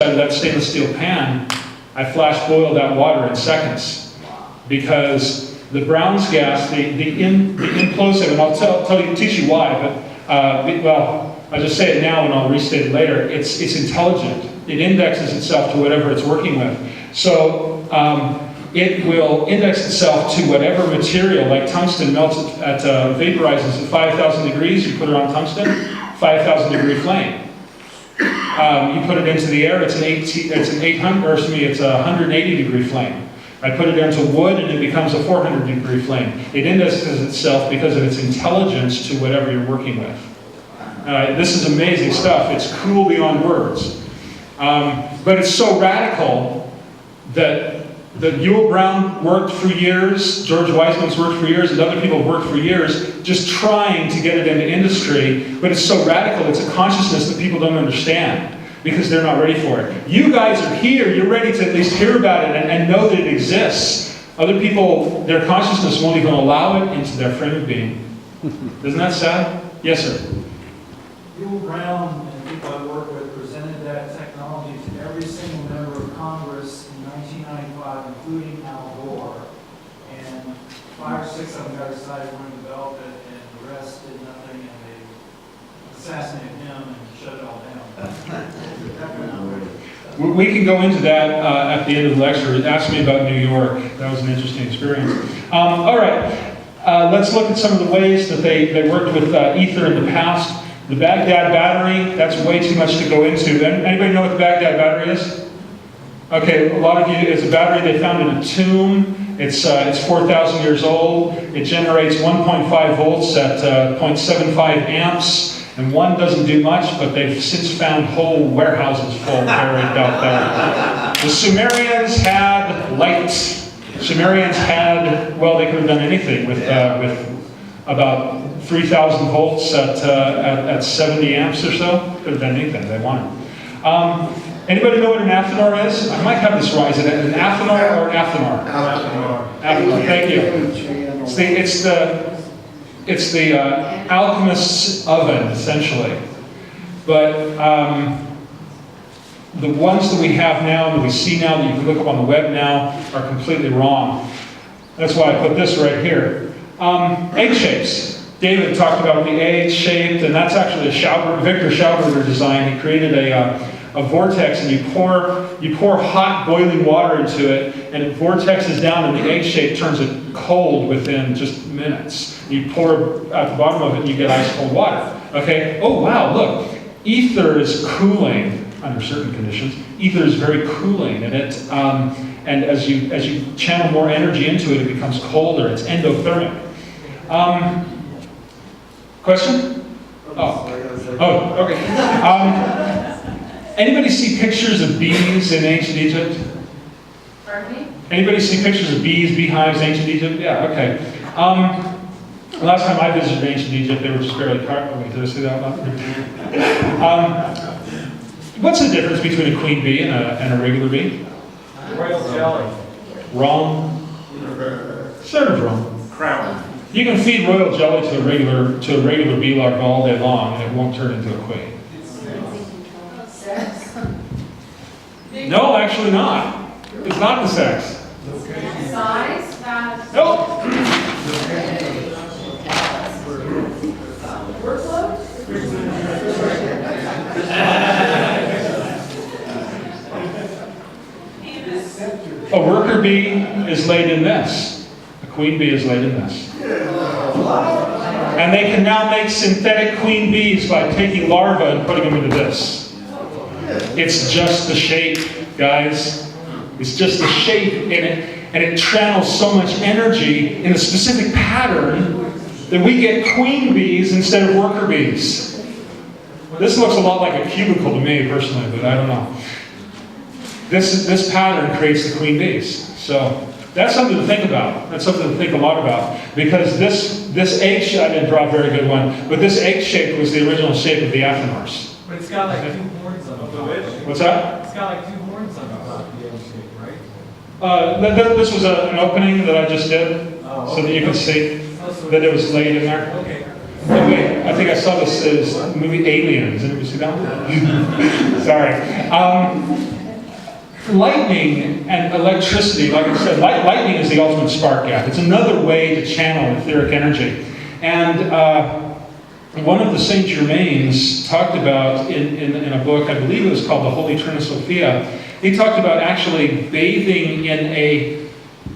Out of that stainless steel pan, I flash boiled that water in seconds, because the Brown's gas, the implosive, and I'll teach you why, but well, I'll just say it now and I'll restate it later. It's intelligent. It indexes itself to whatever it's working with. So it will index itself to whatever material, like tungsten melts at vaporizes at 5,000 degrees. You put it on tungsten, 5,000 degree flame. You put it into the air, it's a 180 degree flame. I put it into wood and it becomes a 400 degree flame. It indexes itself because of its intelligence to whatever you're working with. This is amazing stuff. It's cool beyond words. But it's so radical that Yule Brown worked for years, George Weissman's worked for years, and other people have worked for years just trying to get it into industry, but it's so radical, it's a consciousness that people don't understand because they're not ready for it. You guys are here, you're ready to at least hear about it and know that it exists. Other people, their consciousness won't even allow it into their frame of being. Isn't that sad? Yes, sir. Yule Brown and people I work with presented that technology to every single member of Congress in 1995, including Al Gore. And 5 or 6 of them got excited when he developed it, and the rest did nothing, and they assassinated him and shut it all down. We can go into that at the end of the lecture. Ask me about New York. That was an interesting experience. All right, let's look at some of the ways that they worked with ether in the past. The Baghdad battery, that's way too much to go into. Anybody know what the Baghdad battery is? Okay, a lot of you, it's a battery they found in a tomb. It's 4,000 years old. It generates 1.5 volts at 0.75 amps. And one doesn't do much, but they've since found whole warehouses full buried out there. The Sumerians had light. Sumerians had, well, they could have done anything with about 3,000 volts at 70 amps or so. Could have done anything they wanted. Anybody know what an athanor is? I might have this wrong. Is it an athanor or an athanor? Athanor. Thank you. It's the alchemist's oven, essentially. But the ones that we have now, that we see now, that you can look up on the web now, are completely wrong. That's why I put this right here. Egg shapes. David talked about the egg-shaped, and that's actually a Victor Schauberger design. He created a vortex, and you pour hot boiling water into it, and it vortexes down, and the egg shape turns it cold within just minutes. You pour at the bottom of it, and you get ice cold water. Okay. Oh wow! Look, ether is cooling under certain conditions. Ether is very cooling, and and as you channel more energy into it, it becomes colder. It's endothermic. Question? Oh, okay. Anybody see pictures of bees in ancient Egypt? Pardon me? Anybody see pictures of bees, beehives in ancient Egypt? Yeah, okay. The last time I visited ancient Egypt, they were just barely wait, did I say that out loud? What's the difference between a queen bee and a regular bee? Royal jelly. Wrong. Sort of wrong. Crown. You can feed royal jelly to a regular bee larva all day long, and it won't turn into a queen. No, actually not. It's not the sex. Size? Nope. Workload? A worker bee is laid in this. A queen bee is laid in this. And they can now make synthetic queen bees by taking larvae and putting them into this. It's just the shape, guys. It's just the shape in it, and it channels so much energy in a specific pattern that we get queen bees instead of worker bees. This looks a lot like a cubicle to me personally, but I don't know. This pattern creates the queen bees. So that's something to think about. That's something to think a lot about, because this egg shape, I didn't draw a very good one, but this egg shape was the original shape of the athanors. But it's got like 2 horns on the top. What's that? It's got like 2 horns on the top of the egg shape, right? This was an opening that I just did, so that you can see that it was laid in there. Okay. Wait, I think I saw this as movie Aliens. Did you see that one? Sorry. lightning and electricity, like I said, lightning is the ultimate spark gap. It's another way to channel etheric energy. And one of the Saint Germains talked about in a book, I believe it was called The Holy Trina Sophia, he talked about actually bathing in a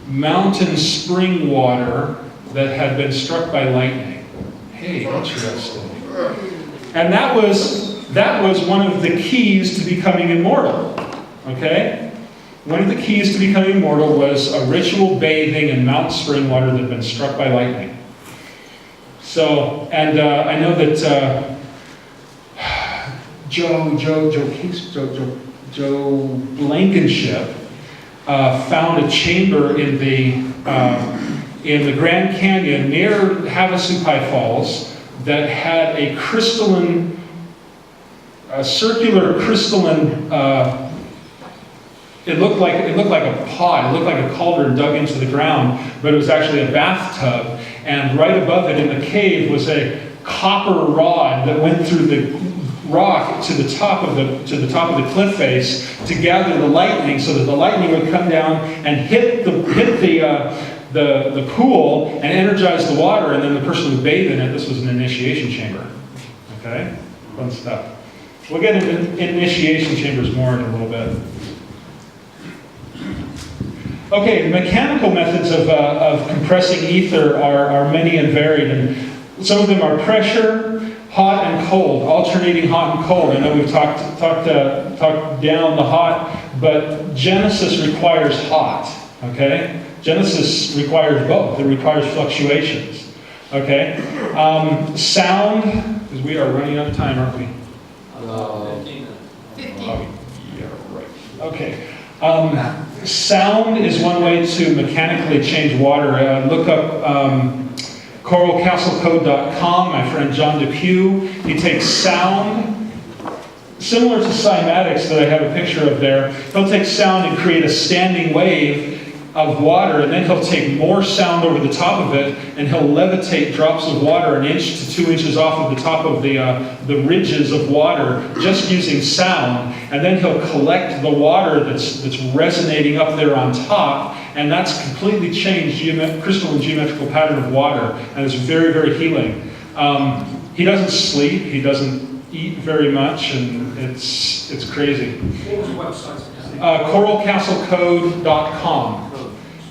mountain spring water that had been struck by lightning. Hey, interesting. And that was one of the keys to becoming immortal. Okay? One of the keys to becoming immortal was a ritual bathing in mountain spring water that had been struck by lightning. So, and I know that Joe Blankenship found a chamber in the Grand Canyon near Havasupai Falls that had a crystalline, circular crystalline. It looked like a pot. It looked like a cauldron dug into the ground, but it was actually a bathtub. And right above it in the cave was a copper rod that went through the rock to the top of the cliff face to gather the lightning, so that the lightning would come down and hit the pool and energize the water, and then the person would bathe in it. This was an initiation chamber. Okay, fun stuff. We'll get into initiation chambers more in a little bit. Okay, the mechanical methods of compressing ether are many and varied, and some of them are pressure, hot and cold, alternating hot and cold. I know we've talked down the hot, but Genesis requires hot. Okay, Genesis requires both. It requires fluctuations. Okay, sound, because we are running out of time, aren't we? 50. Oh, yeah, right. Okay. Sound is one way to mechanically change water. Look up coralcastlecode.com. My friend John DePue. He takes sound, similar to cymatics that I have a picture of there. He'll take sound and create a standing wave of water, and then he'll take more sound over the top of it, and he'll levitate drops of water 1 inch to 2 inches off of the top of the ridges of water, just using sound. And then he'll collect the water that's resonating up there on top, and that's completely changed crystal and geometrical pattern of water, and it's very, very healing. He doesn't sleep, he doesn't eat very much, and it's crazy. What was the website? coralcastlecode.com.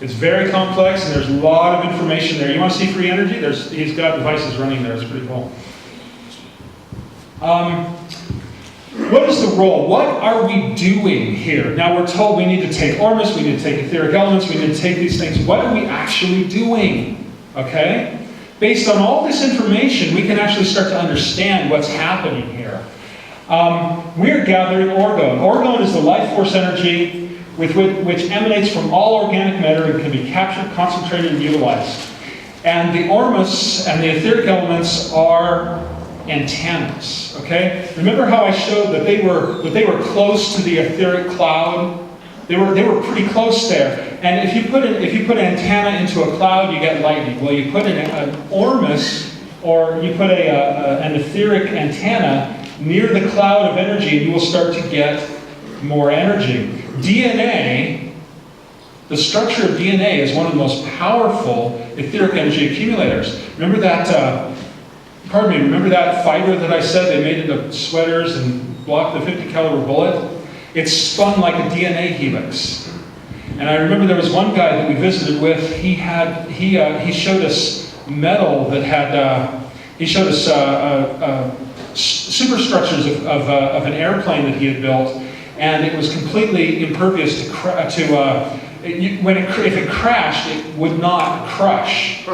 It's very complex, and there's a lot of information there. You want to see free energy? He's got devices running there. It's pretty cool. What is the role? What are we doing here? Now we're told we need to take Ormus, we need to take etheric elements, we need to take these things. What are we actually doing? Okay? Based on all this information, we can actually start to understand what's happening here. We're gathering orgone. Orgone is the life force energy which emanates from all organic matter and can be captured, concentrated, and utilized. And the Ormus and the etheric elements are antennas. Okay? Remember how I showed that they were close to the etheric cloud? They were pretty close there. And if you put an antenna into a cloud, you get lightning. Well, you put an Ormus, or you put an etheric antenna near the cloud of energy, and you will start to get more energy. DNA, the structure of DNA is one of the most powerful etheric energy accumulators. Remember that fiber that I said they made into sweaters and blocked the 50 caliber bullet? It's spun like a DNA helix. And I remember there was one guy that we visited with, he showed us metal that had, he showed us superstructures of an airplane that he had built, and it was completely impervious to if it crashed, it would not crush,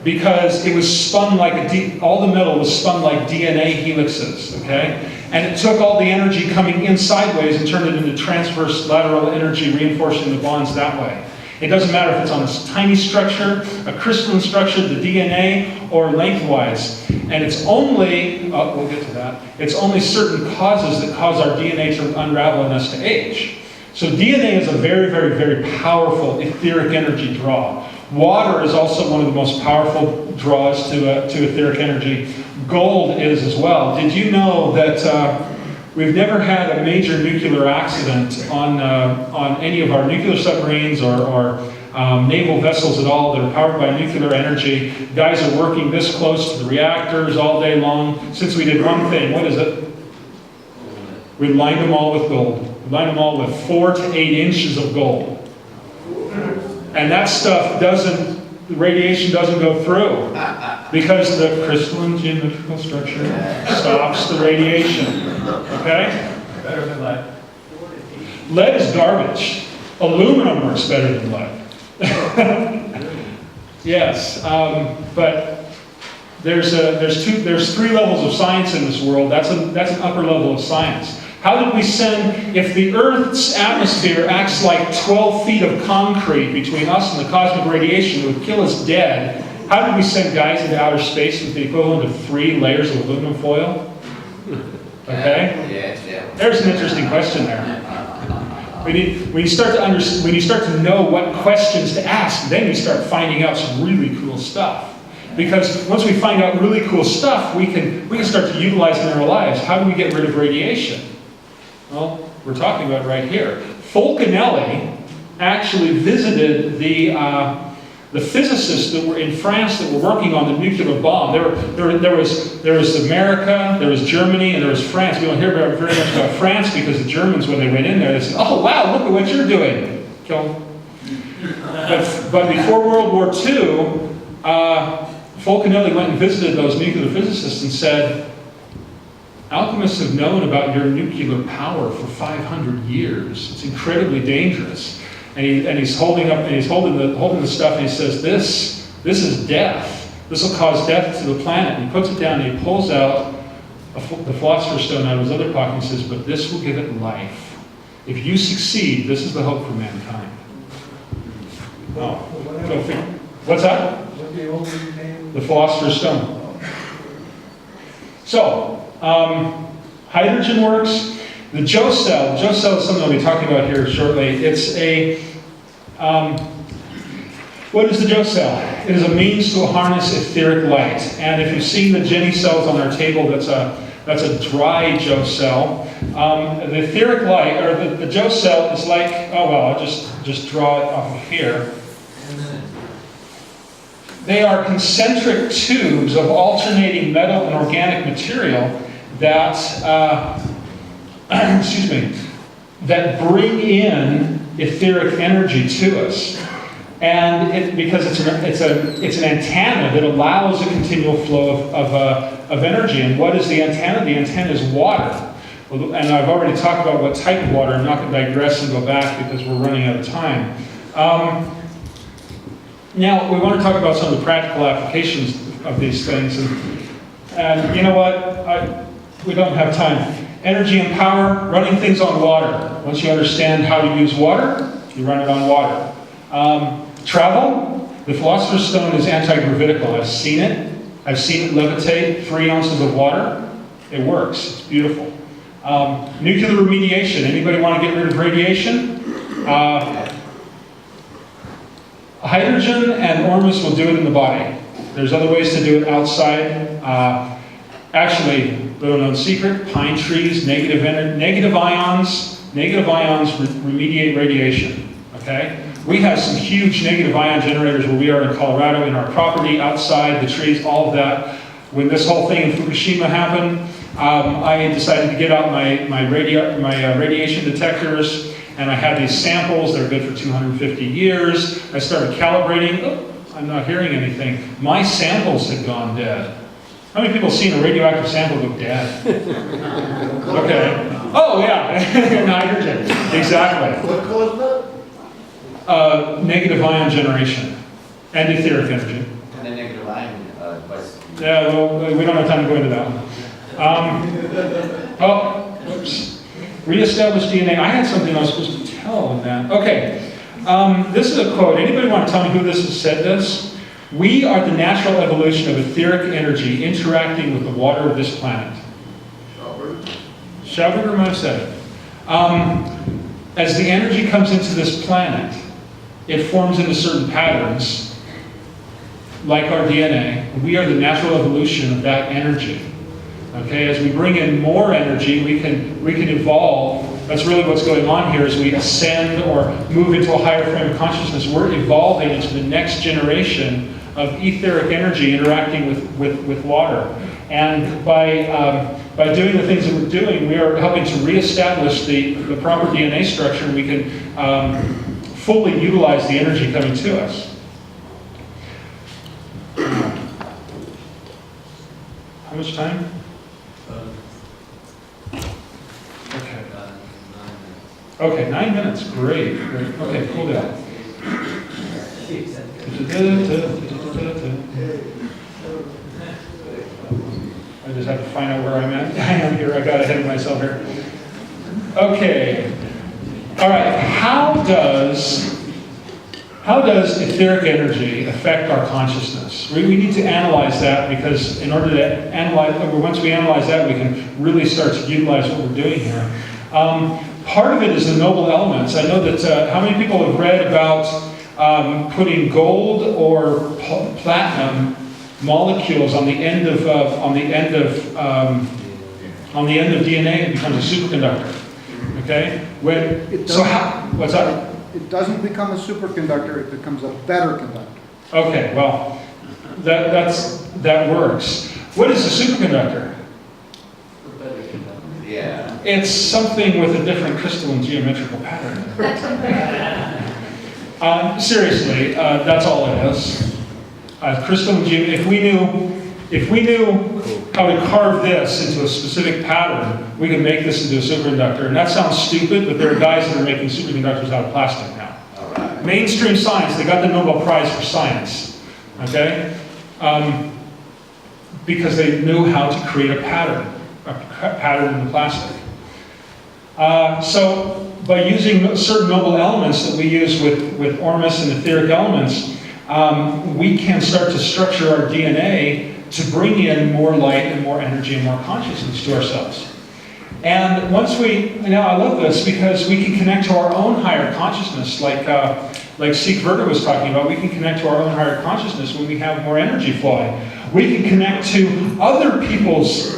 because it was spun like all the metal was spun like DNA helixes, okay? And it took all the energy coming in sideways and turned it into transverse lateral energy, reinforcing the bonds that way. It doesn't matter if it's on a tiny structure, a crystalline structure, the DNA, or lengthwise. And it's only, we'll get to that, it's only certain causes that cause our DNA to unravel and us to age. So DNA is a very, very, very powerful etheric energy draw. Water is also one of the most powerful draws to etheric energy. Gold is as well. Did you know that We've never had a major nuclear accident on any of our nuclear submarines or naval vessels at all that are powered by nuclear energy. Guys are working this close to the reactors all day long since we did one thing. What is it? We lined them all with gold. We lined them all with 4 to 8 inches of gold. And that stuff the radiation doesn't go through because the crystalline geometrical structure stops the radiation. Okay? Better than lead. Lead is garbage. Aluminum works better than lead. Yes, but there's 3 levels of science in this world. That's an upper level of science. How did we send, if the Earth's atmosphere acts like 12 feet of concrete between us and the cosmic radiation that would kill us dead, how did we send guys into outer space with the equivalent of 3 layers of aluminum foil? Okay? There's an interesting question there. When you start to know what questions to ask, then you start finding out some really cool stuff. Because once we find out really cool stuff, we can start to utilize it in our lives. How do we get rid of radiation? Well, we're talking about it right here. Fulcanelli actually visited the physicists that were in France that were working on the nuclear bomb. There was America, there was Germany, and there was France. We don't hear very much about France because the Germans, when they went in there, they said, "Oh wow, look at what you're doing." Kill them. But before World War II, Fulcanelli went and visited those nuclear physicists and said, "Alchemists have known about your nuclear power for 500 years. It's incredibly dangerous." And he's holding the stuff, and he says, "This is death. This will cause death to the planet." And he puts it down, and he pulls out the Philosopher's Stone out of his other pocket, and he says, "But this will give it life. If you succeed, this is the hope for mankind." Oh, what's that? The Philosopher's Stone. So, hydrogen works. The Joe cell is something I'll be talking about here shortly. It's what is the Joe cell? It is a means to harness etheric light. And if you've seen the Jenny cells on our table, that's a dry Joe cell. The etheric light, or the Joe cell is like, I'll just draw it off of here. They are concentric tubes of alternating metal and organic material that that bring in etheric energy to us, and because it's an antenna that allows a continual flow of energy. And what is the antenna? The antenna is water. And I've already talked about what type of water. I'm not going to digress and go back because we're running out of time. Now we want to talk about some of the practical applications of these things, and you know what? We don't have time. Energy and power, running things on water. Once you understand how to use water, you run it on water. Travel, the Philosopher's Stone is anti-gravitical. I've seen it. I've seen it levitate 3 ounces of water. It works. It's beautiful. Nuclear remediation. Anybody want to get rid of radiation? Hydrogen and Ormus will do it in the body. There's other ways to do it outside. Actually, little known secret, pine trees, negative ions remediate radiation, okay? We have some huge negative ion generators where we are in Colorado, in our property, outside, the trees, all of that. When this whole thing in Fukushima happened, I decided to get out my radiation detectors, and I had these samples that are good for 250 years. I started calibrating. Oh, I'm not hearing anything. My samples had gone dead. How many people have seen a radioactive sample go dead? Okay. Oh, yeah. Nitrogen. Exactly. What caused that? Negative ion generation and etheric energy. And the negative ion device. Yeah, well, we don't have time to go into that one. Oops. Reestablish DNA. I had something I was supposed to tell in that. Okay. This is a quote. Anybody want to tell me who this has said this? "We are the natural evolution of etheric energy interacting with the water of this planet." Schauberger might have said it. As the energy comes into this planet, it forms into certain patterns, like our DNA. We are the natural evolution of that energy. Okay, as we bring in more energy, we can evolve. That's really what's going on here as we ascend or move into a higher frame of consciousness. We're evolving into the next generation of etheric energy interacting with water. And by doing the things that we're doing, we are helping to reestablish the proper DNA structure, and we can fully utilize the energy coming to us. How much time? Okay. Okay, 9 minutes. Great. Great. Okay, cool down. I just have to find out where I'm at. I am here. I got ahead of myself here. Okay. All right. How does etheric energy affect our consciousness? We need to analyze that, because in order to analyze, once we analyze that, we can really start to utilize what we're doing here. Part of it is the noble elements. I know that how many people have read about putting gold or platinum molecules on the end of DNA, it becomes a superconductor. Okay. What's that? It doesn't become a superconductor, it becomes a better conductor. Okay, well, that works. What is a superconductor? Yeah. It's something with a different crystalline geometrical pattern. Seriously, that's all it is. Crystalline geometry. If we knew how to carve this into a specific pattern, we could make this into a superconductor. And that sounds stupid, but there are guys that are making superconductors out of plastic now. All right. Mainstream science, they got the Nobel Prize for science, okay? Because they knew how to create a pattern in the plastic. So by using certain noble elements that we use with Ormus and etheric elements, we can start to structure our DNA to bring in more light and more energy and more consciousness to ourselves. And once I love this because we can connect to our own higher consciousness, like Vernon was talking about. We can connect to our own higher consciousess when we have more energy flowing. We can connect to other people's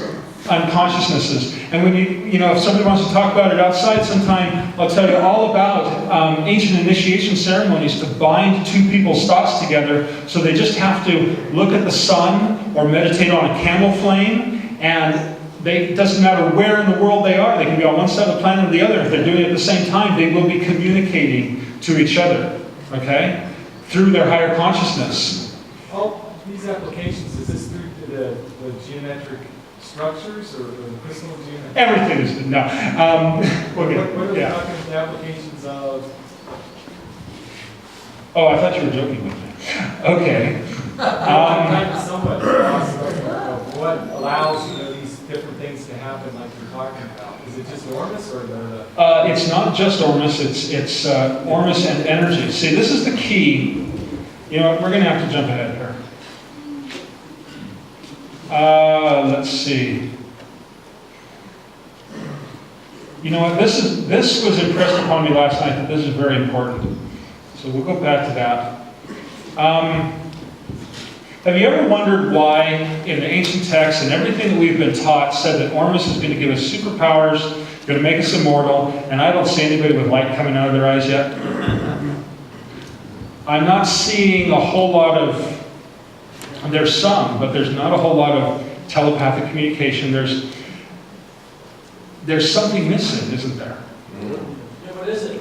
unconsciousnesses. And when if somebody wants to talk about it outside sometime, I'll tell you all about ancient initiation ceremonies to bind two people's thoughts together. So they just have to look at the sun or meditate on a candle flame, and it doesn't matter where in the world they are. They can be on one side of the planet or the other. If they're doing it at the same time, they will be communicating to each other, okay, through their higher consciousness. All these applications, is this through the geometric structures or the crystal geometry? Everything is no. What are the applications of? Oh, I thought you were joking with me. Okay. I'm kind of somewhat lost of what allows these different things to happen, like you're talking about. Is it just Ormus or the? It's not just Ormus. It's Ormus and energy. See, this is the key. You know what? We're going to have to jump ahead here. Let's see. You know what? This was impressed upon me last night that this is very important. So we'll go back to that. Have you ever wondered why in the ancient texts and everything that we've been taught said that Ormus is going to give us superpowers, going to make us immortal, and I don't see anybody with light coming out of their eyes yet? I'm not seeing a whole lot of, there's some, but there's not a whole lot of telepathic communication. There's something missing, isn't there? Yeah, what is it?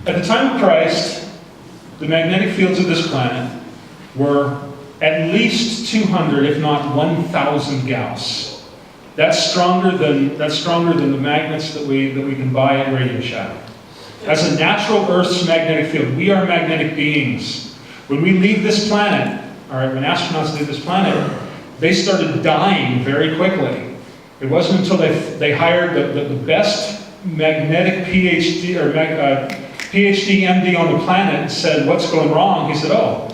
At the time of Christ, the magnetic fields of this planet were at least 200, if not 1,000 Gauss. That's stronger than the magnets that we can buy at Radio Shack. That's a natural Earth's magnetic field. We are magnetic beings. When we leave this planet, all right, when astronauts leave this planet, they started dying very quickly. It wasn't until they hired the best magnetic PhD or PhD MD on the planet and said, "What's going wrong?" He said, "Oh,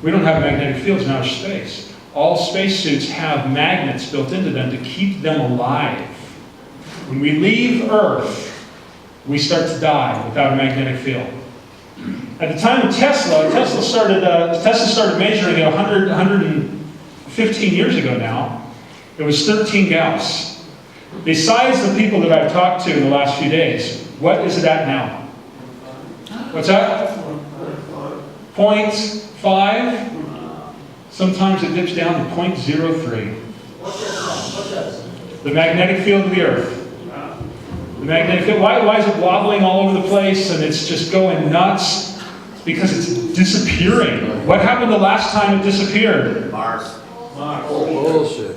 we don't have magnetic fields in outer space. All spacesuits have magnets built into them to keep them alive. When we leave Earth, we start to die without a magnetic field." At the time of Tesla started measuring it 115 years ago now. It was 13 Gauss. Besides the people that I've talked to in the last few days, what is it at now? What's that? 0.5. Sometimes it dips down to 0.03. The magnetic field of the Earth. The magnetic field. Why is it wobbling all over the place and it's just going nuts? It's because it's disappearing. What happened the last time it disappeared? Mars. Bullshit.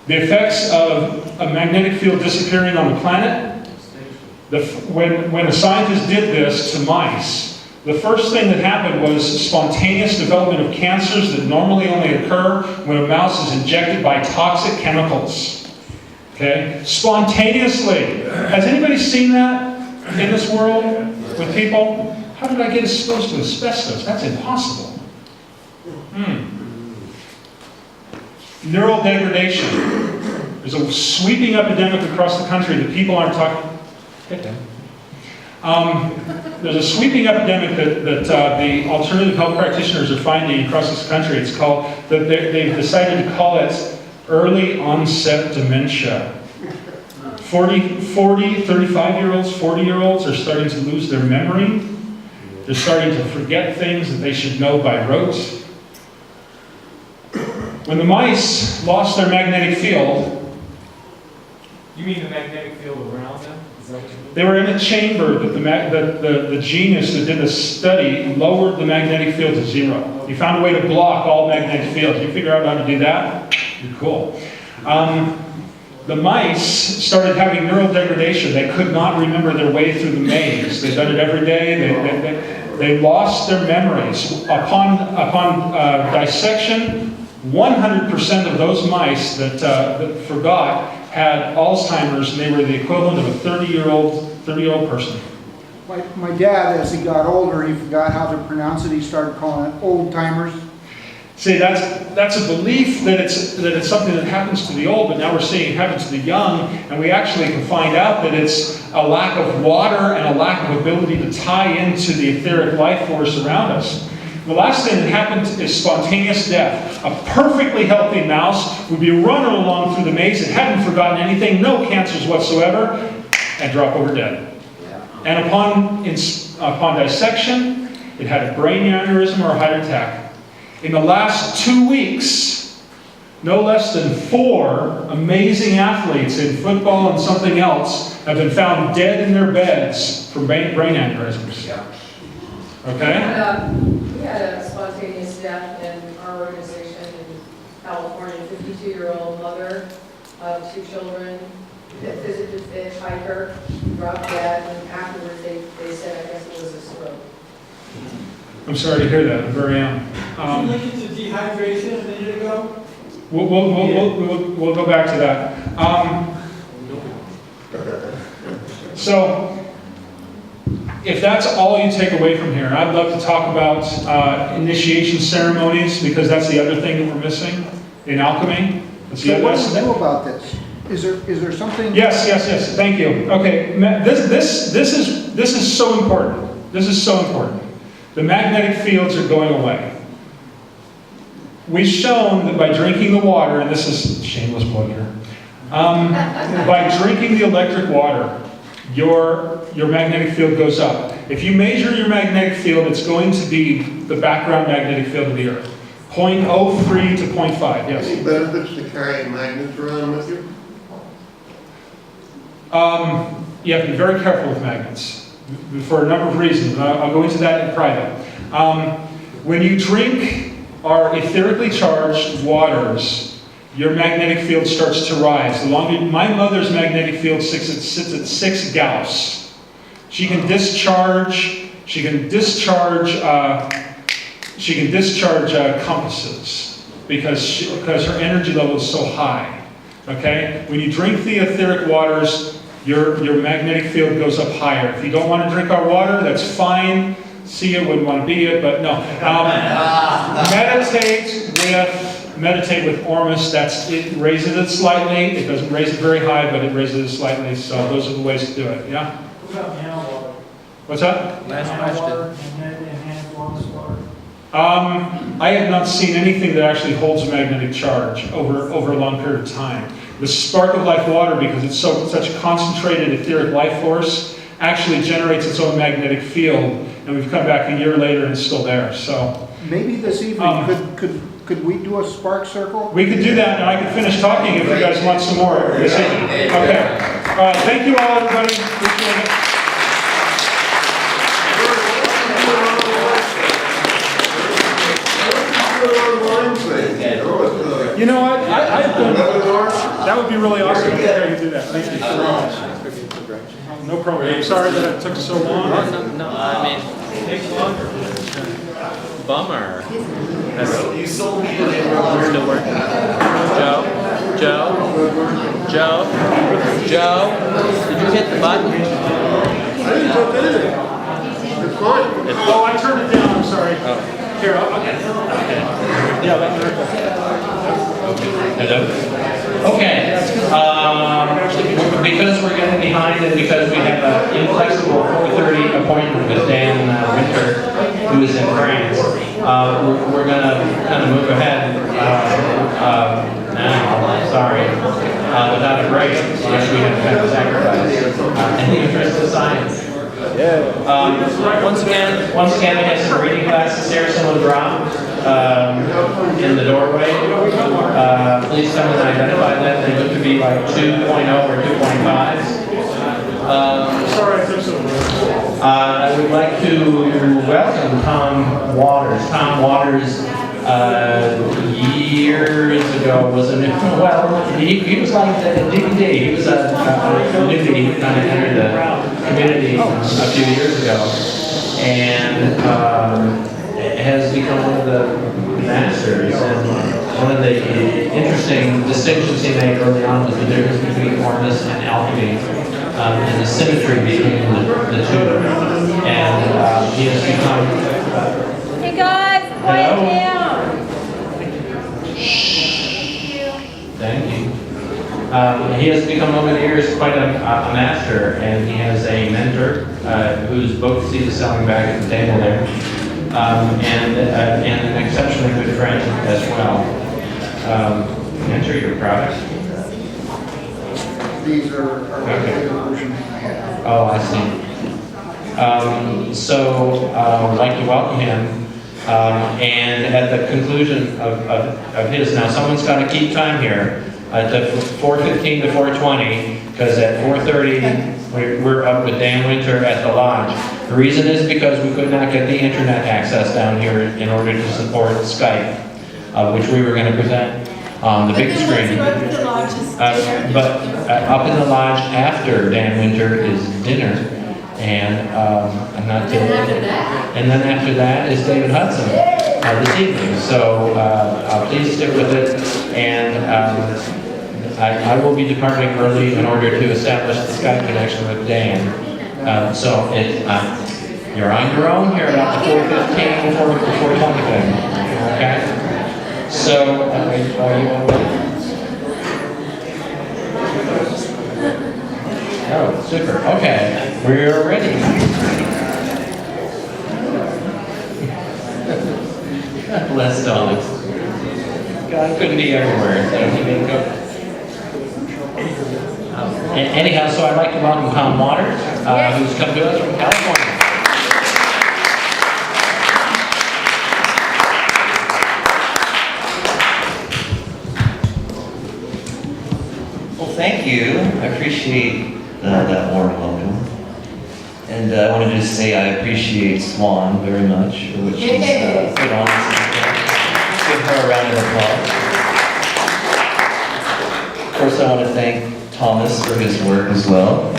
The effects of a magnetic field disappearing on the planet. When a scientist did this to mice, the first thing that happened was spontaneous development of cancers that normally only occur when a mouse is injected by toxic chemicals. Okay? Spontaneously. Has anybody seen that in this world with people? How did I get exposed to asbestos? That's impossible. Neural degradation. There's a sweeping epidemic across the country that people aren't talking. There's a sweeping epidemic that the alternative health practitioners are finding across this country. It's called, they've decided to call it early onset dementia. 35-year-olds, 40-year-olds are starting to lose their memory. They're starting to forget things that they should know by rote. When the mice lost their magnetic field, You mean the magnetic field around them? Is that what you mean? they were in a chamber that the genius that did the study lowered the magnetic field to 0. He found a way to block all magnetic fields. You figure out how to do that? You're cool. The mice started having neural degradation. They could not remember their way through the maze. They've done it every day. They lost their memories. Upon dissection, 100% of those mice that forgot had Alzheimer's, and they were the equivalent of a 30-year-old person. My dad, as he got older, he forgot how to pronounce it. He started calling it old timers. See, that's a belief that it's something that happens to the old, but now we're seeing it happen to the young, and we actually can find out that it's a lack of water and a lack of ability to tie into the etheric life force around us. The last thing that happened is spontaneous death. A perfectly healthy mouse would be running along through the maze, it hadn't forgotten anything, no cancers whatsoever, and drop over dead. And upon dissection, it had a brain aneurysm or a heart attack. In the last 2 weeks, no less than 4 amazing athletes in football and something else have been found dead in their beds from brain aneurysms. Okay? We had a spontaneous death in our organization in California, 52-year-old mother of 2 children, a physically fit hiker, dropped dead, and afterwards they said, I guess it was a stroke. I'm sorry to hear that. I very am. Did you link it to dehydration a minute ago? We'll go back to that. So, if that's all you take away from here, I'd love to talk about initiation ceremonies, because that's the other thing that we're missing in alchemy. That's the So what other- do we do about this? Is there something? Yes. Thank you. Okay, this is so important. This is so important. The magnetic fields are going away. We've shown that by drinking the water, and this is shameless plug here, by drinking the electric water, your magnetic field goes up. If you measure your magnetic field, it's going to be the background magnetic field of the Earth. 0.03 to 0.5, yes. Any benefits to carrying magnets around with you? You have to be very careful with magnets for a number of reasons. I'll go into that in private. When you drink our etherically charged waters, your magnetic field starts to rise. My mother's magnetic field sits at 6 Gauss. She can discharge compasses because her energy level is so high. Okay? When you drink the etheric waters, your magnetic field goes up higher. If you don't want to drink our water, that's fine. See it, wouldn't want to be it, but no. Meditate with Ormus. It raises it slightly. It doesn't raise it very high, but it raises it slightly. So those are the ways to do it. Yeah. What about now water? What's that? Water and enhanced wellness water. I have not seen anything that actually holds magnetic charge over a long period of time. The spark of life water, because it's such a concentrated etheric life force, actually generates its own magnetic field, and we've come back a year later and it's still there. So Maybe this evening, could we do a spark circle? we could do that, and I could finish talking if you guys want some more this evening. Okay. Thank you all, everybody. Appreciate it. You know what? I've done. That would be really awesome if you could do that. Thank you so much. No problem. I'm sorry that it took so long. No, I mean, It takes longer. bummer. You sold me the Still working. Joe? Joe? Joe? Joe? Did you hit the button? I didn't touch anything. It's fine. Oh, I turned it down. I'm sorry. Oh. Here, okay. Yeah, that worked. Hello? Okay, because we're getting behind and because we have an inflexible 4:30 appointment with Dan Winter, who is in France, we're going to kind of move ahead now, sorry, without a break, unless we have to kind of sacrifice in the interest of science. Once again, we have some reading classes here, some will drop in the doorway. Please come and identify them. They look to be like 2.0 or 2.5s. Sorry, I took so long. I would like to welcome Tom Waters. Tom Waters, years ago was a new, well, he was like a DVD. He was a newbie. He kind of entered the community a few years ago, and has become one of the masters. And one of the interesting distinctions he made early on was the difference between ormus and alchemy, and the symmetry between the two. And he has become. Hey guys, quiet down. Thank you. He has become over the years quite a master, and he has a mentor whose books he is selling back at the table there, and an exceptionally good friend as well. Enter your product. These are Okay. version. Oh, I see. So I'd like to welcome him. And at the conclusion of his, now someone's got to keep time here, to 4:15 to 4:20, because at 4:30 we're up with Dan Winter at the lodge. The reason is because we could not get the internet access down here in order to support Skype, which we were going to present on the big screen. But up in the lodge after Dan Winter is dinner. And I'm not doing it. And then after that is David Hudson this evening. So please stick with it. And I will be departing early in order to establish the Skype connection with Dan. So you're on your own here about the 4:15, 4:20 thing. Okay? So are you all ready? Oh, super. Okay, we're ready. God bless Thomas. God couldn't be everywhere, so he didn't go. Anyhow, so I'd like to welcome Tom Waters, who's come to us from California. Well, thank you. I appreciate that warm welcome. And I wanted to just say I appreciate Swan very much for what she's put on. Give her a round of applause. Of course, I want to thank Thomas for his work as well.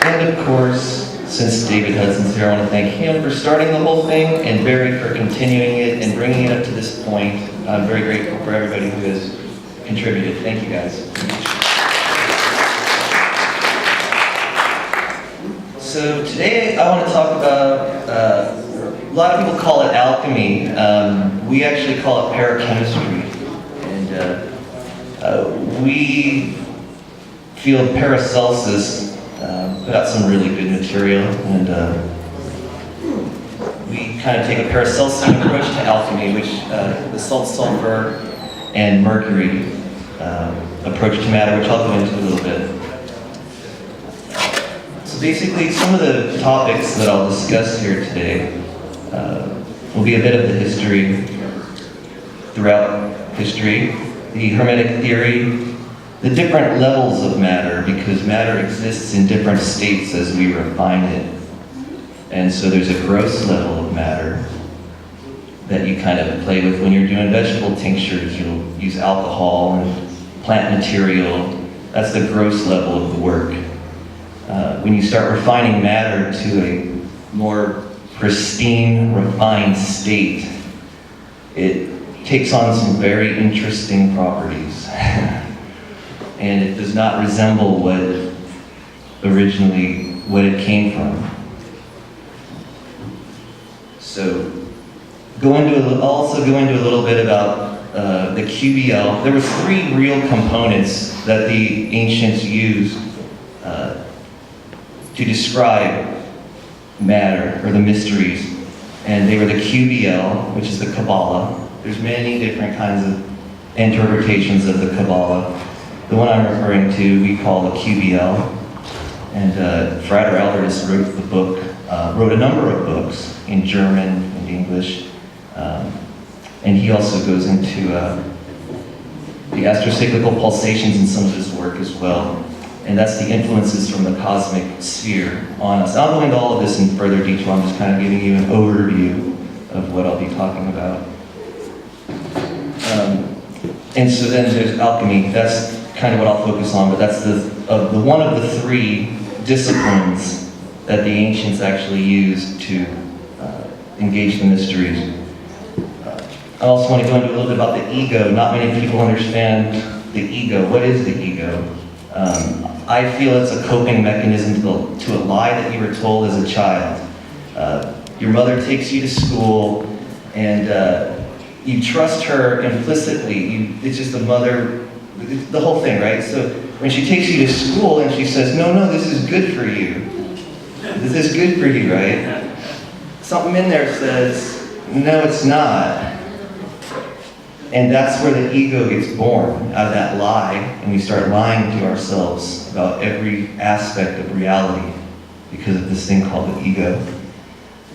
And of course, since David Hudson's here, I want to thank him for starting the whole thing and Barry for continuing it and bringing it up to this point. I'm very grateful for everybody who has contributed. Thank you guys. So today I want to talk about, a lot of people call it alchemy. We actually call it parachemistry. And we field Paracelsus put out some really good material, and we kind of take a Paracelsian approach to alchemy, which the salt, sulfur, and mercury approach to matter, which I'll go into a little bit. So basically, some of the topics that I'll discuss here today will be a bit of the history, throughout history, the Hermetic theory, the different levels of matter, because matter exists in different states as we refine it. And so there's a gross level of matter that you kind of play with. When you're doing vegetable tinctures, you'll use alcohol and plant material. That's the gross level of the work. When you start refining matter to a more pristine, refined state, it takes on some very interesting properties. And it does not resemble what it came from. So, I'll also go into a little bit about the QBL. There was 3 real components that the ancients used to describe matter, or the mysteries. And they were the QBL, which is the Kabbalah. There's many different kinds of interpretations of the Kabbalah. The one I'm referring to, we call the QBL. And Frater Albertus wrote a number of books in German and English. And he also goes into the astrocyclical pulsations in some of his work as well. And that's the influences from the cosmic sphere on us. I'll go into all of this in further detail. I'm just kind of giving you an overview of what I'll be talking about. And so then there's alchemy. That's kind of what I'll focus on, but that's the one of the 3 disciplines that the ancients actually used to engage the mysteries. I also want to go into a little bit about the ego. Not many people understand the ego. What is the ego? I feel it's a coping mechanism to a lie that you were told as a child. Your mother takes you to school, and you trust her implicitly. It's just the mother, the whole thing, right? So when she takes you to school and she says, no, this is good for you. This is good for you, right? Something in there says, no, it's not. And that's where the ego gets born, out of that lie, and we start lying to ourselves about every aspect of reality because of this thing called the ego.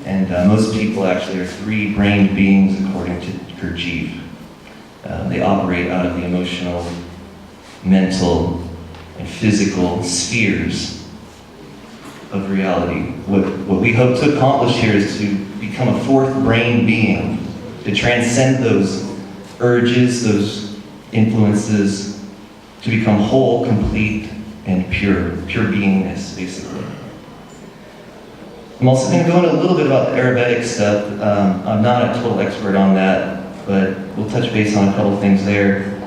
And most people actually are 3-brained beings according to Gurdjieff. They operate out of the emotional, mental, and physical spheres of reality. What we hope to accomplish here is to become a 4th-brain being, to transcend those urges, those influences, to become whole, complete, and pure beingness, basically. I'm also going to go into a little bit about the Ayurvedic stuff. I'm not a total expert on that, but we'll touch base on a couple things there.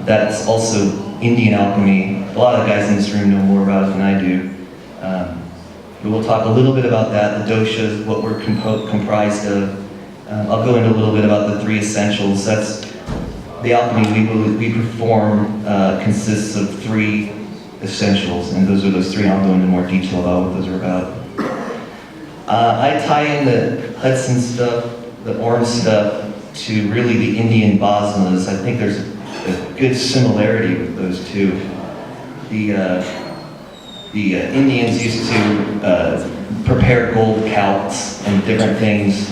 That's also Indian alchemy. A lot of the guys in this room know more about it than I do. But we'll talk a little bit about that, the doshas, what we're comprised of. I'll go into a little bit about the 3 essentials. That's the alchemy we perform consists of 3 essentials, and those are those 3. I'll go into more detail about what those are about. I tie in the Hudson stuff, the orange stuff, to really the Indian basmas. I think there's a good similarity with those 2. The Indians used to prepare gold calx and different things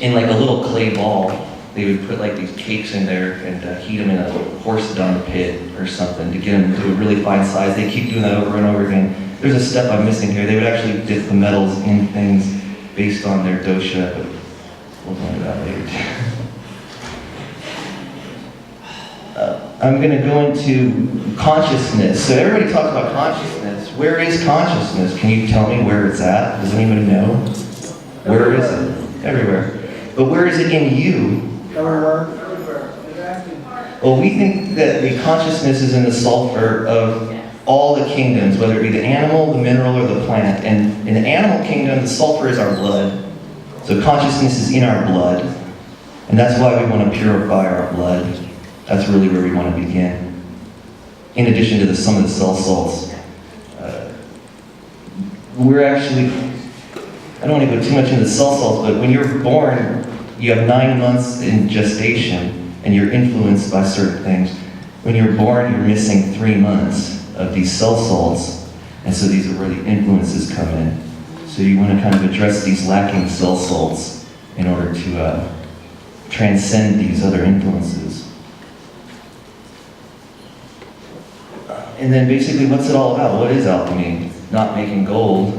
in like a little clay ball. They would put like these cakes in there and heat them in a horse dung pit or something to get them to a really fine size. They keep doing that over and over again. There's a step I'm missing here. They would actually dip the metals in things based on their dosha, but we'll go into that later. I'm going to go into consciousness. So everybody talks about consciousness. Where is consciousness? Can you tell me where it's at? Does anybody know? Where is it? Everywhere. But where is it in you? Everywhere. Well, we think that the consciousness is in the sulfur of all the kingdoms, whether it be the animal, the mineral, or the plant. And in the animal kingdom, the sulfur is our blood. So consciousness is in our blood. And that's why we want to purify our blood. That's really where we want to begin. in addition to some of the cell salts. We're actually, I don't want to go too much into the cell salts, but when you're born, you have 9 months in gestation, and you're influenced by certain things. When you're born, you're missing 3 months of these cell salts, and so these are where the influences come in. So you want to kind of address these lacking cell salts in order to transcend these other influences. And then basically, what's it all about? What is alchemy? Not making gold,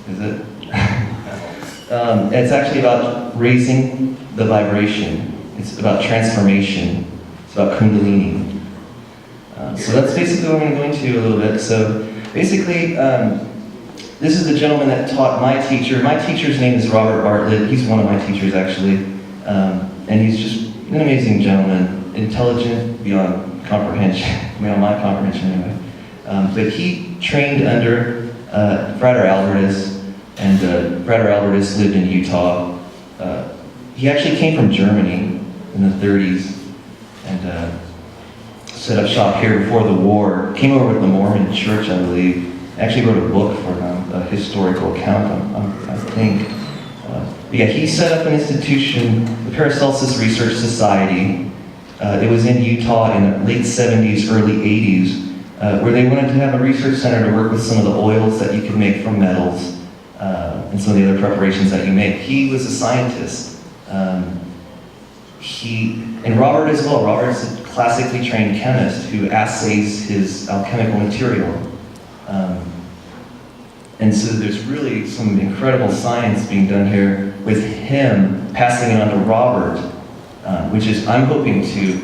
is it? It's actually about raising the vibration. It's about transformation. It's about kundalini. So that's basically what I'm going to go into a little bit. So basically, this is the gentleman that taught my teacher. My teacher's name is Robert Bartlett. He's one of my teachers, actually. And he's just an amazing gentleman, intelligent beyond comprehension, beyond my comprehension anyway. But he trained under Frater Albertus, and Frater Albertus lived in Utah. He actually came from Germany in the 30s and set up shop here before the war. Came over with the Mormon Church, I believe. Actually wrote a book for them, a historical account, I think. But yeah, he set up an institution, the Paracelsus Research Society. It was in Utah in the late 70s, early 80s. Where they wanted to have a research center to work with some of the oils that you could make from metals and some of the other preparations that you make. He was a scientist. And Robert as well. Robert's a classically trained chemist who assays his alchemical material. And so there's really some incredible science being done here with him passing it on to Robert, which is I'm hoping to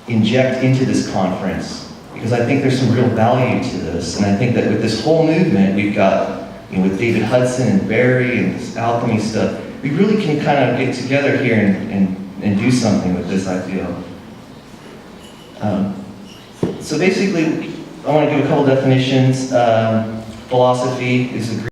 inject into this conference. Because I think there's some real value to this, and I think that with this whole movement we've got, with David Hudson and Barry and this alchemy stuff, we really can kind of get together here and do something with this, I feel. So basically, I want to give a couple definitions. Philosophy is the